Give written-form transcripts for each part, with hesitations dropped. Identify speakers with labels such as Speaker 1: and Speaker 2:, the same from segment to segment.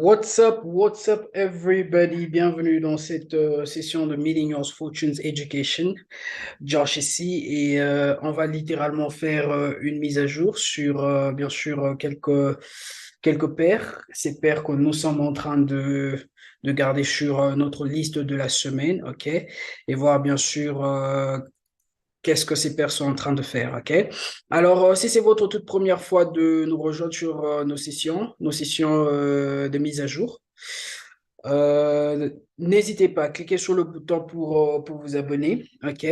Speaker 1: What's up everybody? Bienvenue dans cette session de Millennials Fortunes Education. Josh ici et on va littéralement faire une mise à jour sur bien sûr quelques paires, ces paires que nous sommes en train de garder sur notre liste de la semaine, ok? Et voir bien sûr qu'est-ce que ces personnes sont en train de faire, ok? Alors, si c'est votre toute première fois de nous rejoindre sur nos sessions de mise à jour, n'hésitez pas, cliquez sur le bouton pour vous abonner, ok?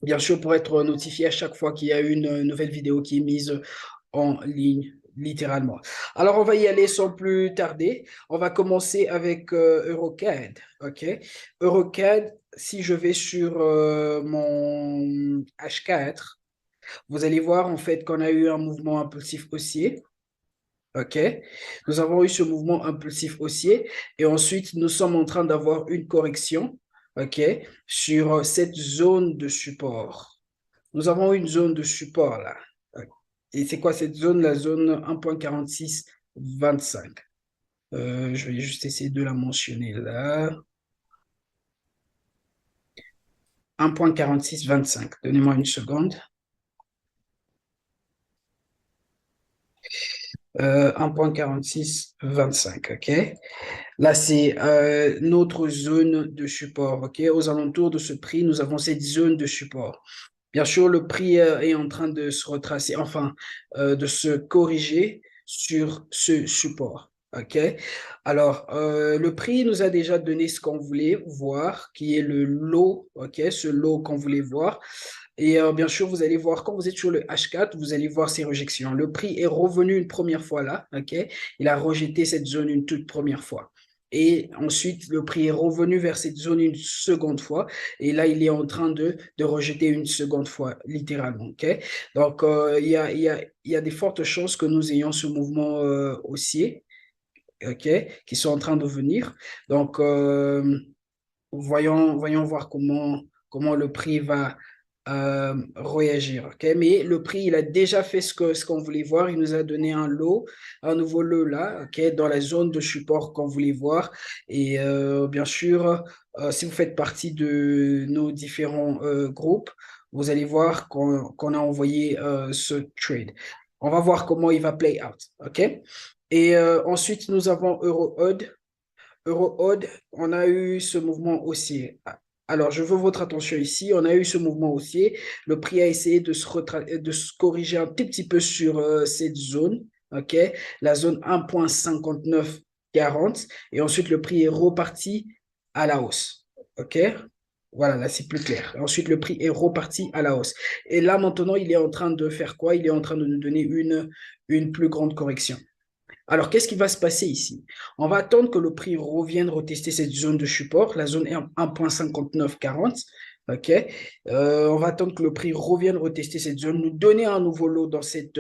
Speaker 1: Bien sûr, pour être notifié à chaque fois qu'il y a une nouvelle vidéo qui est mise en ligne, littéralement. Alors, on va y aller sans plus tarder. On va commencer avec EuroCAD. OK? EuroCAD, si je vais sur mon H4, vous allez voir en fait qu'on a eu un mouvement impulsif haussier. OK? Nous avons eu ce mouvement impulsif haussier et ensuite nous sommes en train d'avoir une correction. OK? Sur cette zone de support. Nous avons une zone de support là. Et c'est quoi cette zone? La zone 1.4625. Je vais juste essayer de la mentionner là. 1.4625. Donnez-moi une seconde. 1.4625, ok? Là, c'est notre zone de support, ok? Aux alentours de ce prix, nous avons cette zone de support. Bien sûr, le prix est en train de se retracer, enfin, de se corriger sur ce support. OK? Alors, le prix nous a déjà donné ce qu'on voulait voir, qui est le low, OK? Ce low qu'on voulait voir. Et bien sûr, vous allez voir, quand vous êtes sur le H4, vous allez voir ces rejections. Le prix est revenu une première fois là, OK? Il a rejeté cette zone une toute première fois. Et ensuite, le prix est revenu vers cette zone une seconde fois. Et là, il est en train de rejeter une seconde fois, littéralement. OK? Donc, il y a des fortes chances que nous ayons ce mouvement haussier, OK, qui sont en train de venir. Donc, voyons voir comment le prix va réagir. OK? Mais le prix, il a déjà fait ce qu'on voulait voir. Il nous a donné un nouveau lot là, OK, dans la zone de support qu'on voulait voir. Et bien sûr, si vous faites partie de nos différents groupes, vous allez voir qu'on a envoyé ce trade. On va voir comment il va play out. OK? Et ensuite, nous avons EuroHood. EuroHood, on a eu ce mouvement haussier. Alors, je veux votre attention ici. On a eu ce mouvement haussier. Le prix a essayé de se corriger un petit peu sur cette zone, OK? La zone 1.5940. Et ensuite, le prix est reparti à la hausse, OK? Voilà, là, c'est plus clair. Ensuite, le prix est reparti à la hausse. Et là, maintenant, il est en train de faire quoi? Il est en train de nous donner une plus grande correction. Alors, qu'est-ce qui va se passer ici? On va attendre que le prix revienne retester cette zone de support, la zone 1.5940. OK? On va attendre que le prix revienne retester cette zone, nous donner un nouveau lot dans cette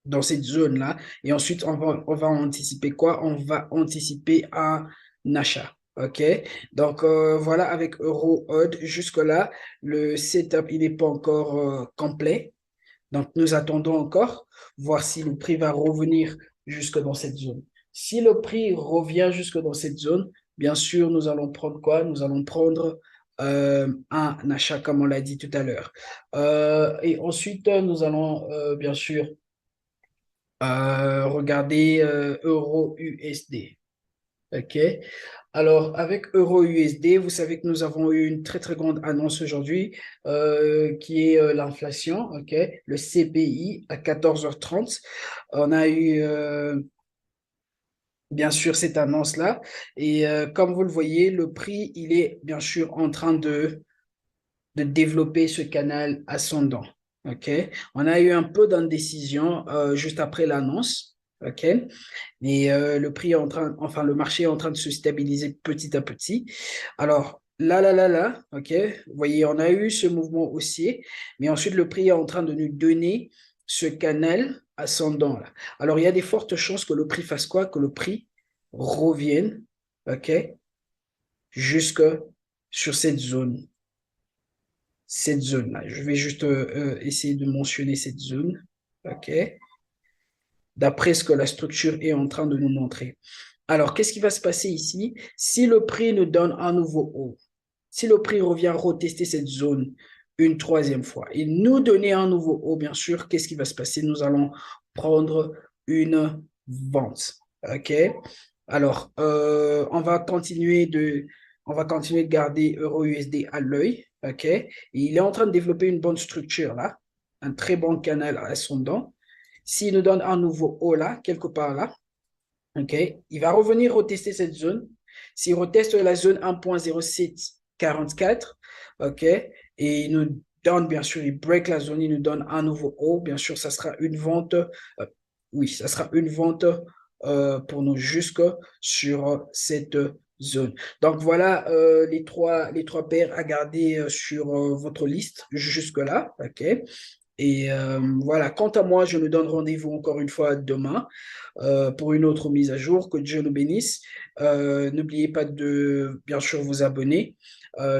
Speaker 1: zone-là. Et ensuite, on va anticiper quoi? On va anticiper un achat. OK? Donc, voilà, avec EuroHood, jusque-là, le setup, il n'est pas encore complet. Donc, nous attendons encore, voir si le prix va revenir jusque dans cette zone. Si le prix revient jusque dans cette zone, bien sûr, nous allons prendre quoi? Nous allons prendre un achat, comme on l'a dit tout à l'heure. Et ensuite, nous allons bien sûr regarder Euro-USD. OK? Alors, avec Euro-USD, vous savez que nous avons eu une très, très grande annonce aujourd'hui qui est l'inflation, OK? Le CPI à 14h30. On a eu, bien sûr, cette annonce-là. Et comme vous le voyez, le prix, il est bien sûr en train de développer ce canal ascendant. OK? On a eu un peu d'indécision juste après l'annonce. OK? Et le prix est en train, enfin, le marché est en train de se stabiliser petit à petit. Alors, là, OK? Vous voyez, on a eu ce mouvement haussier, mais ensuite, le prix est en train de nous donner ce canal ascendant là. Alors, il y a des fortes chances que le prix fasse quoi? Que le prix revienne, OK? Jusque sur cette zone-là. Je vais juste essayer de mentionner cette zone. OK. d'après ce que la structure est en train de nous montrer. Alors, qu'est-ce qui va se passer ici? Si le prix nous donne un nouveau haut, si le prix revient retester cette zone une troisième fois et nous donner un nouveau haut, bien sûr, qu'est-ce qui va se passer? Nous allons prendre une vente. OK? Alors, on va continuer de garder Euro-USD à l'œil. OK? Et il est en train de développer une bonne structure là, un très bon canal ascendant. S'il nous donne un nouveau haut là, quelque part là, OK, il va revenir retester cette zone. S'il reteste la zone 1.0744, OK, et il nous donne, bien sûr, il break la zone, il nous donne un nouveau haut. Bien sûr, ça sera une vente. Oui, ça sera une vente pour nous jusque sur cette zone. Donc voilà les trois paires à garder sur votre liste jusque-là. OK. Et voilà, quant à moi, je me donne rendez-vous encore une fois demain pour une autre mise à jour. Que Dieu nous bénisse. N'oubliez pas de, bien sûr, vous abonner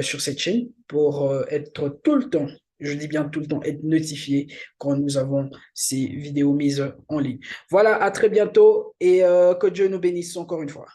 Speaker 1: sur cette chaîne pour être tout le temps, je dis bien tout le temps, être notifié quand nous avons ces vidéos mises en ligne. Voilà, à très bientôt et que Dieu nous bénisse encore une fois.